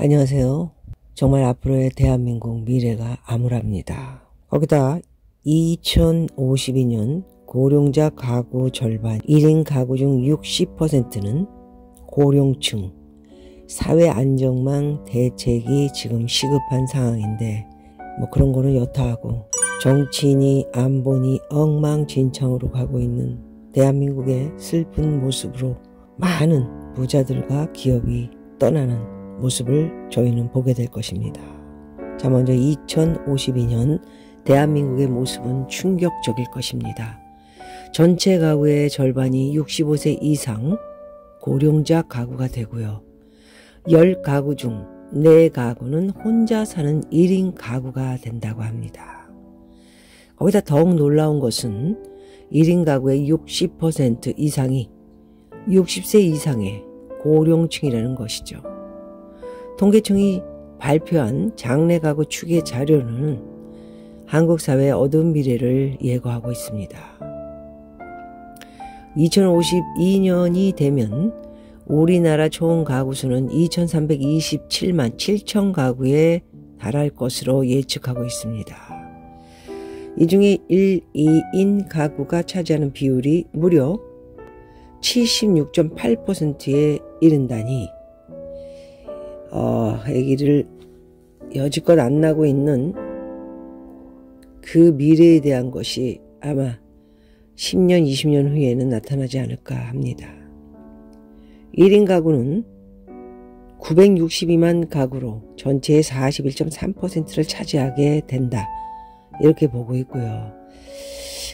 안녕하세요. 정말 앞으로의 대한민국 미래가 암울합니다. 거기다 2052년 고령자 가구 절반 1인 가구 중 60%는 고령층, 사회 안정망 대책이 지금 시급한 상황인데 뭐 그런 거는 여타하고 정치인이 안보니 엉망진창으로 가고 있는 대한민국의 슬픈 모습으로 많은 부자들과 기업이 떠나는 모습을 저희는 보게 될 것입니다. 자, 먼저 2052년 대한민국의 모습은 충격적일 것입니다. 전체 가구의 절반이 65세 이상 고령자 가구가 되고요. 10가구 중 4가구는 혼자 사는 1인 가구가 된다고 합니다. 거기다 더욱 놀라운 것은 1인 가구의 60% 이상이 60세 이상의 고령층이라는 것이죠. 통계청이 발표한 장래 가구 추계 자료는 한국 사회의 어두운 미래를 예고하고 있습니다. 2052년이 되면 우리나라 총 가구 수는 2327만 7천 가구에 달할 것으로 예측하고 있습니다. 이 중에 1, 2인 가구가 차지하는 비율이 무려 76.8%에 이른다니 아기를 여지껏 안 낳고 있는 그 미래에 대한 것이 아마 10년, 20년 후에는 나타나지 않을까 합니다. 1인 가구는 962만 가구로 전체의 41.3%를 차지하게 된다. 이렇게 보고 있고요.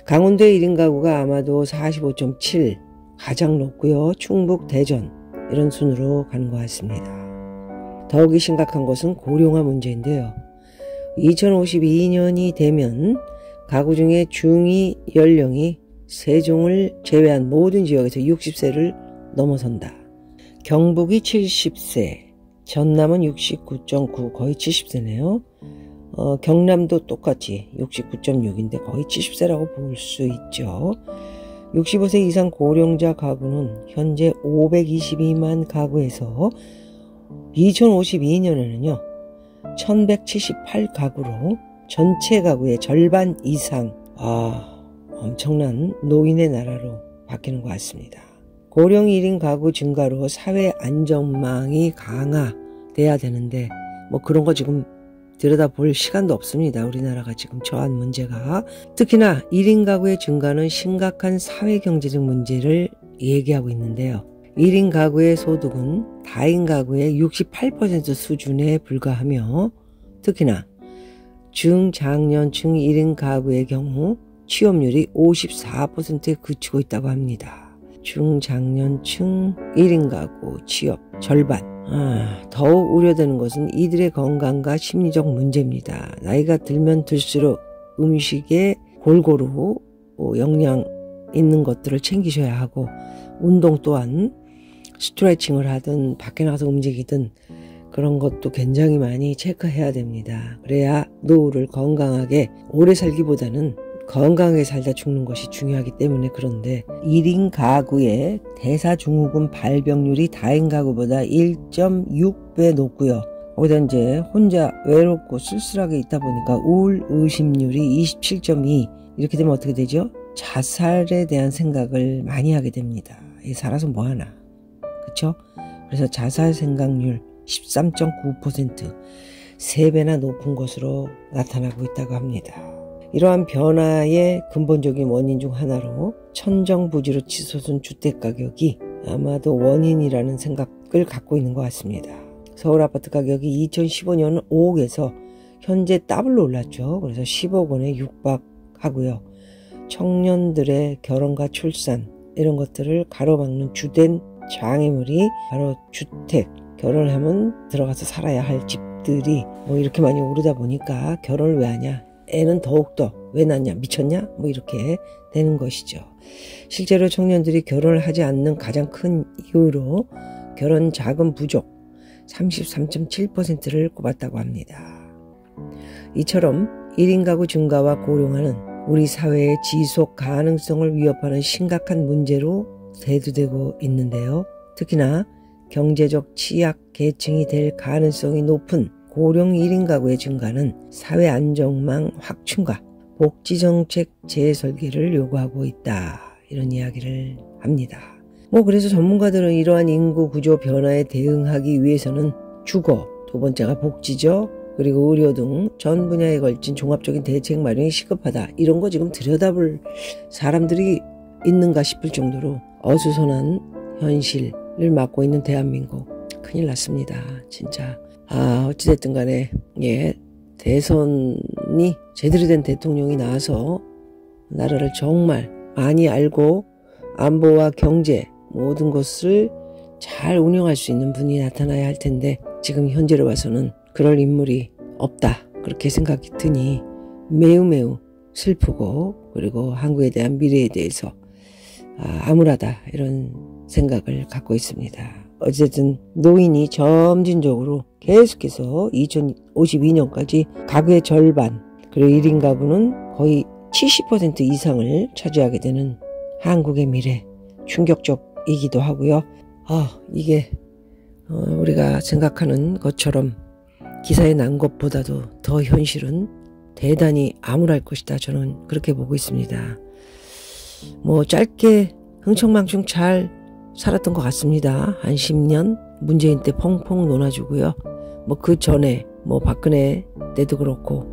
강원도의 1인 가구가 아마도 45.7 가장 높고요. 충북, 대전 이런 순으로 가는 것 같습니다. 더욱이 심각한 것은 고령화 문제인데요. 2052년이 되면 가구 중에 중위 연령이 세종을 제외한 모든 지역에서 60세를 넘어선다. 경북이 70세, 전남은 69.9 거의 70세네요. 경남도 똑같이 69.6인데 거의 70세라고 볼 수 있죠. 65세 이상 고령자 가구는 현재 522만 가구에서 2052년에는요 1178가구로 전체 가구의 절반 이상 엄청난 노인의 나라로 바뀌는 것 같습니다. 고령 1인 가구 증가로 사회 안전망이 강화돼야 되는데 뭐 그런 거 지금 들여다볼 시간도 없습니다. 우리나라가 지금 처한 문제가. 특히나 1인 가구의 증가는 심각한 사회경제적 문제를 얘기하고 있는데요. 1인 가구의 소득은 다인 가구의 68% 수준에 불과하며 특히나 중장년층 1인 가구의 경우 취업률이 54%에 그치고 있다고 합니다. 중장년층 1인 가구 취업 절반. 더욱 우려되는 것은 이들의 건강과 심리적 문제입니다. 나이가 들면 들수록 음식에 골고루 영양 있는 것들을 챙기셔야 하고 운동 또한 스트레칭을 하든 밖에 나가서 움직이든 그런 것도 굉장히 많이 체크해야 됩니다. 그래야 노후를 건강하게 오래 살기보다는 건강하게 살다 죽는 것이 중요하기 때문에. 그런데 1인 가구의 대사증후군 발병률이 다인 가구보다 1.6배 높고요. 거기다 이제 혼자 외롭고 쓸쓸하게 있다 보니까 우울 의심률이 27.2 이렇게 되면 어떻게 되죠? 자살에 대한 생각을 많이 하게 됩니다. 살아서 뭐하나, 그쵸? 그래서 자살 생각률 13.9% 3배나 높은 것으로 나타나고 있다고 합니다. 이러한 변화의 근본적인 원인 중 하나로 천정부지로 치솟은 주택가격이 아마도 원인이라는 생각을 갖고 있는 것 같습니다. 서울 아파트 가격이 2015년 5억에서 현재 더블로 올랐죠. 그래서 10억 원에 육박하고요. 청년들의 결혼과 출산 이런 것들을 가로막는 주된 장애물이 바로 주택. 결혼을 하면 들어가서 살아야 할 집들이 뭐 이렇게 많이 오르다 보니까 결혼을 왜 하냐? 애는 더욱더 왜 낳냐? 미쳤냐? 뭐 이렇게 되는 것이죠. 실제로 청년들이 결혼을 하지 않는 가장 큰 이유로 결혼 자금 부족 33.7%를 꼽았다고 합니다. 이처럼 1인 가구 증가와 고령화는 우리 사회의 지속 가능성을 위협하는 심각한 문제로 대두되고 있는데요. 특히나 경제적 취약 계층이 될 가능성이 높은 고령 1인 가구의 증가는 사회 안정망 확충과 복지정책 재설계를 요구하고 있다. 이런 이야기를 합니다. 그래서 전문가들은 이러한 인구 구조 변화에 대응하기 위해서는 주거, 두 번째가 복지죠. 그리고 의료 등 전 분야에 걸친 종합적인 대책 마련이 시급하다. 이런 거 지금 들여다볼 사람들이 있는가 싶을 정도로 어수선한 현실을 맡고 있는 대한민국. 큰일 났습니다. 진짜. 어찌됐든 간에, 대선이 제대로 된 대통령이 나와서 나라를 정말 많이 알고 안보와 경제 모든 것을 잘 운영할 수 있는 분이 나타나야 할 텐데 지금 현재로 봐서는 그럴 인물이 없다. 그렇게 생각이 드니 매우 슬프고 그리고 한국에 대한 미래에 대해서 암울하다 이런 생각을 갖고 있습니다. 어쨌든 노인이 점진적으로 계속해서 2052년까지 가구의 절반 그리고 1인 가구는 거의 70% 이상을 차지하게 되는 한국의 미래 충격적이기도 하고요. 이게 우리가 생각하는 것처럼 기사에 난 것보다도 더 현실은 대단히 암울할 것이다. 저는 그렇게 보고 있습니다. 짧게 흥청망청 잘 살았던 것 같습니다. 한 10년 문재인 때 펑펑 논아주고요. 그 전에 박근혜 때도 그렇고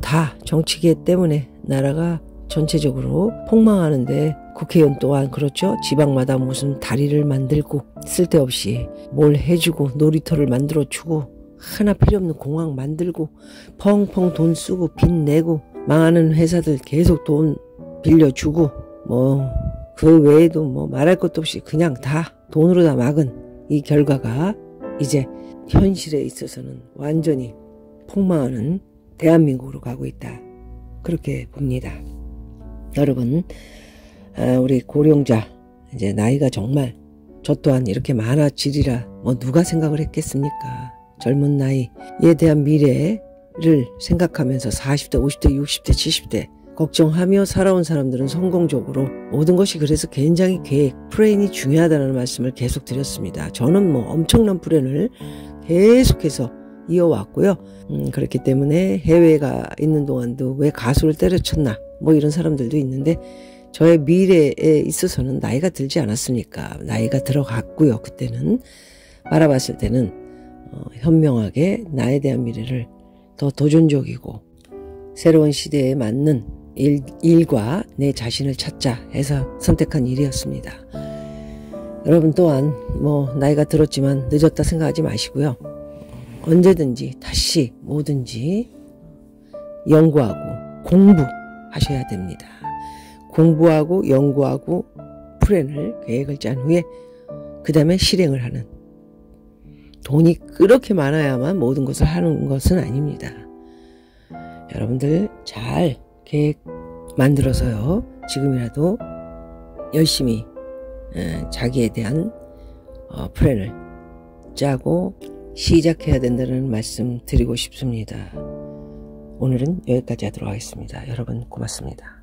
다 정치계 때문에 나라가 전체적으로 폭망하는데 국회의원 또한 그렇죠. 지방마다 무슨 다리를 만들고 쓸데없이 뭘 해주고 놀이터를 만들어주고 하나 필요 없는 공항 만들고 펑펑 돈 쓰고 빚 내고 망하는 회사들 계속 돈 빌려주고 그 외에도 말할 것도 없이 그냥 다 돈으로 다 막은 이 결과가 이제 현실에 있어서는 완전히 폭망하는 대한민국으로 가고 있다. 그렇게 봅니다. 여러분, 우리 고령자 이제 나이가 정말 저 또한 이렇게 많아지리라 누가 생각을 했겠습니까? 젊은 나이에 대한 미래를 생각하면서 40대, 50대, 60대, 70대 걱정하며 살아온 사람들은 성공적으로 모든 것이 그래서 굉장히 계획, 플랜이 중요하다는 말씀을 계속 드렸습니다. 저는 엄청난 플랜을 계속해서 이어왔고요. 그렇기 때문에 해외가 있는 동안도 왜 가수를 때려쳤나 이런 사람들도 있는데 저의 미래에 있어서는 나이가 들지 않았습니까? 나이가 들어갔고요. 그때는 바라봤을 때는 현명하게 나에 대한 미래를 더 도전적이고 새로운 시대에 맞는 일과 내 자신을 찾자 해서 선택한 일이었습니다. 여러분 또한 나이가 들었지만 늦었다 생각하지 마시고요. 언제든지 다시 뭐든지 연구하고 공부하셔야 됩니다. 공부하고 연구하고 플랜을 계획을 짠 후에 그 다음에 실행을 하는 돈이 그렇게 많아야만 모든 것을 하는 것은 아닙니다. 여러분들 잘 계획 만들어서요. 지금이라도 열심히 자기에 대한 플랜을 짜고 시작해야 된다는 말씀 드리고 싶습니다. 오늘은 여기까지 하도록 하겠습니다. 여러분 고맙습니다.